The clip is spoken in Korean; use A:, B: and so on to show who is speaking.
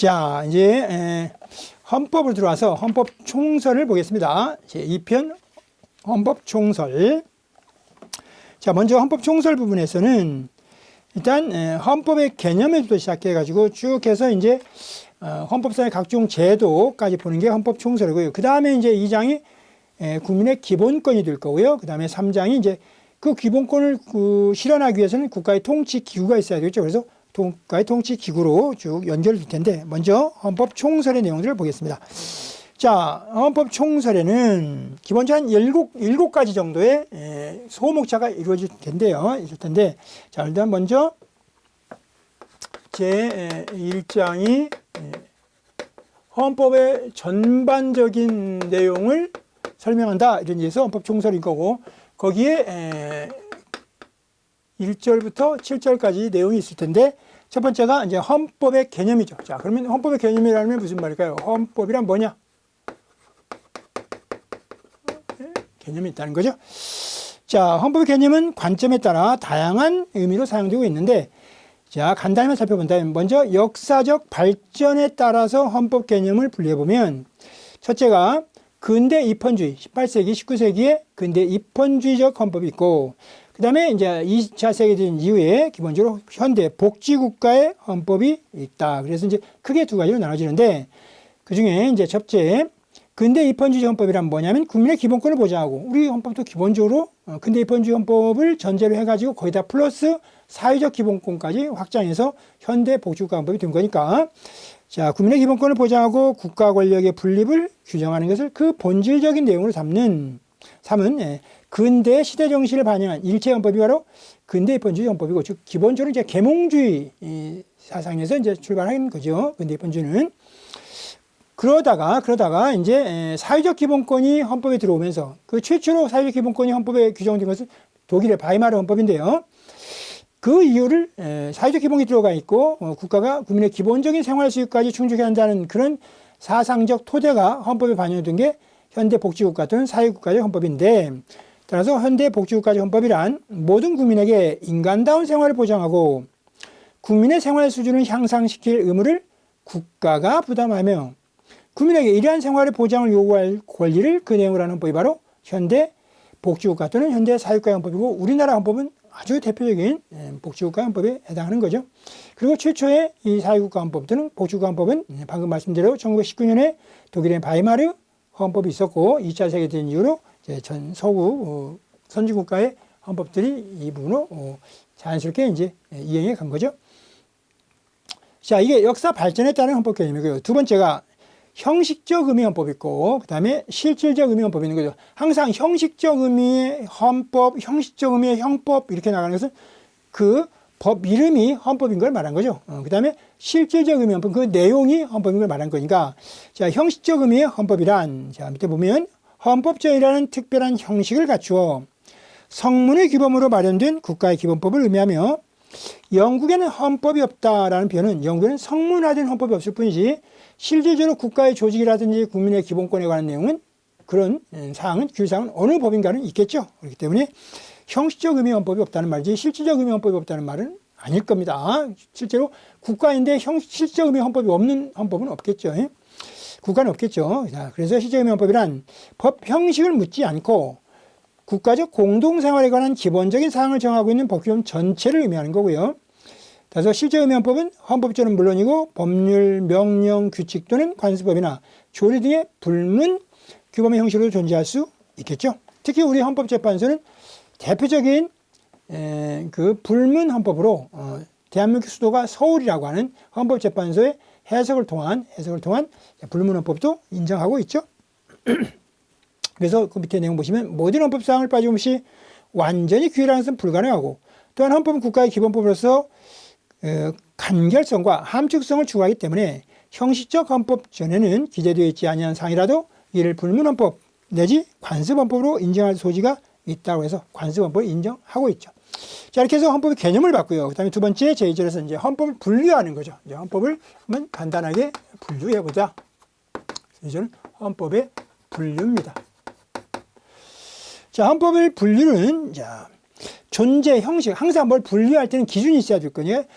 A: 자, 이제 헌법으로 들어와서 헌법 총설을 보겠습니다. 제2편 헌법 총설. 자, 먼저 헌법 총설 부분에서는 일단 헌법의 개념에부터 시작해가지고 쭉 해서 이제 헌법상의 각종 제도까지 보는 게 헌법 총설이고요. 그 다음에 이제 2장이 국민의 기본권이 될 거고요. 그 다음에 3장이 이제 그 기본권을 실현하기 위해서는 국가의 통치 기구가 있어야 되겠죠. 그래서 국가의 통치 기구로 쭉 연결될 텐데 먼저 헌법 총설의 내용들을 보겠습니다. 자, 헌법 총설에는 기본적으로 한 7가지 정도의 소목차가 이루어질 텐데요. 자, 일단 먼저 제1장이 헌법의 전반적인 내용을 설명한다. 이런 의미에서 헌법 총설인 거고, 거기에 1절부터 7절까지 내용이 있을 텐데, 첫 번째가 이제 헌법의 개념이죠. 자, 그러면 헌법의 개념이라면 무슨 말일까요? 헌법이란 뭐냐? 개념이 있다는 거죠. 자, 헌법의 개념은 관점에 따라 다양한 의미로 사용되고 있는데, 자, 간단히만 살펴본다면 먼저 역사적 발전에 따라서 헌법 개념을 분류해보면, 첫째가 근대 입헌주의, 18세기, 19세기에 근대 입헌주의적 헌법이 있고, 그 다음에 이제 2차 세계대전 이후에 기본적으로 현대 복지국가의 헌법이 있다. 그래서 이제 크게 두 가지로 나눠지는데, 그 중에 이제 첫째, 근대 입헌주의 헌법이란 뭐냐면 국민의 기본권을 보장하고, 우리 헌법도 기본적으로 근대 입헌주의 헌법을 전제로 해가지고 거기다 플러스 사회적 기본권까지 확장해서 현대 복지국가 헌법이 된 거니까, 자, 국민의 기본권을 보장하고 국가 권력의 분립을 규정하는 것을 그 본질적인 내용으로 삼은 근대 시대 정신을 반영한 일체 헌법이 바로 근대 입헌주의 헌법이고, 즉 기본적으로 이제 계몽주의 사상에서 이제 출발한 거죠. 근대 입헌주의는. 그러다가 이제 사회적 기본권이 헌법에 들어오면서 그 최초로 사회적 기본권이 헌법에 규정된 것은 독일의 바이마르 헌법인데요. 그 이유를 사회적 기본이 들어가 있고 국가가 국민의 기본적인 생활 수요까지 충족해야 한다는 그런 사상적 토대가 헌법에 반영된 게 현대 복지국가 또는 사회국가적 헌법인데, 따라서 현대 복지국가적 헌법이란 모든 국민에게 인간다운 생활을 보장하고 국민의 생활 수준을 향상시킬 의무를 국가가 부담하며 국민에게 이러한 생활의 보장을 요구할 권리를 그 내용으로 하는 헌법이 바로 현대 복지국가 또는 현대 사회국가 헌법이고, 우리나라 헌법은 아주 대표적인 복지국가 헌법에 해당하는 거죠. 그리고 최초의 이 사회국가 헌법 또는 복지국가 헌법은 방금 말씀드린 1919년에 독일의 바이마르 헌법이 있었고, 2차 세계대전 이후로 전 서구 선진국가의 헌법들이 이 부분으로 자연스럽게 이제 이행해 간 거죠. 자, 이게 역사 발전에 따른 헌법 개념이고요. 두 번째가 형식적 의미 헌법이 있고, 그 다음에 실질적 의미 헌법이 있는 거죠. 항상 형식적 의미의 헌법, 형식적 의미의 형법 이렇게 나가는 것은 그 법 이름이 헌법인 걸 말한 거죠. 그 다음에 실질적 의미 헌법, 그 내용이 헌법인 걸 말한 거니까, 자, 형식적 의미의 헌법이란, 자, 밑에 보면 헌법정이라는 특별한 형식을 갖추어 성문의 규범으로 마련된 국가의 기본법을 의미하며, 영국에는 헌법이 없다라는 표현은 영국에는 성문화된 헌법이 없을 뿐이지 실질적으로 국가의 조직이라든지 국민의 기본권에 관한 내용은 그런 사항은 규율사항은 어느 법인가는 있겠죠. 그렇기 때문에 형식적 의미 헌법이 없다는 말이지 실질적 의미 헌법이 없다는 말은 아닐 겁니다. 실제로 국가인데 실질적 의미 헌법이 없는 헌법은 없겠죠. 국가는 없겠죠. 자, 그래서 실질적 의미 헌법이란 법 형식을 묻지 않고 국가적 공동생활에 관한 기본적인 사항을 정하고 있는 법규범 전체를 의미하는 거고요. 그래서 실제 의미 헌법은 헌법조는 물론이고 법률, 명령, 규칙 또는 관습법이나 조례 등의 불문 규범의 형식으로 존재할 수 있겠죠. 특히 우리 헌법재판소는 대표적인 그 불문 헌법으로 대한민국 수도가 서울이라고 하는 헌법재판소의 해석을 통한 불문 헌법도 인정하고 있죠. 그래서 그 밑에 내용 보시면 모든 헌법사항을 빠짐없이 완전히 규율하는 것은 불가능하고, 또한 헌법은 국가의 기본법으로서 간결성과 함축성을 추구하기 때문에 형식적 헌법 전에는 기재되어 있지 아니한 사항이라도 이를 불문헌법 내지 관습헌법으로 인정할 소지가 있다고 해서 관습헌법을 인정하고 있죠. 자, 이렇게 해서 헌법의 개념을 봤고요. 그 다음에 두 번째 제2절에서 이제 헌법을 분류하는 거죠. 이제 헌법을 한번 간단하게 분류해보자. 이제는 헌법의 분류입니다. 자, 헌법을 분류는, 자, 존재 형식, 항상 뭘 분류할 때는 기준이 있어야 될 거냐.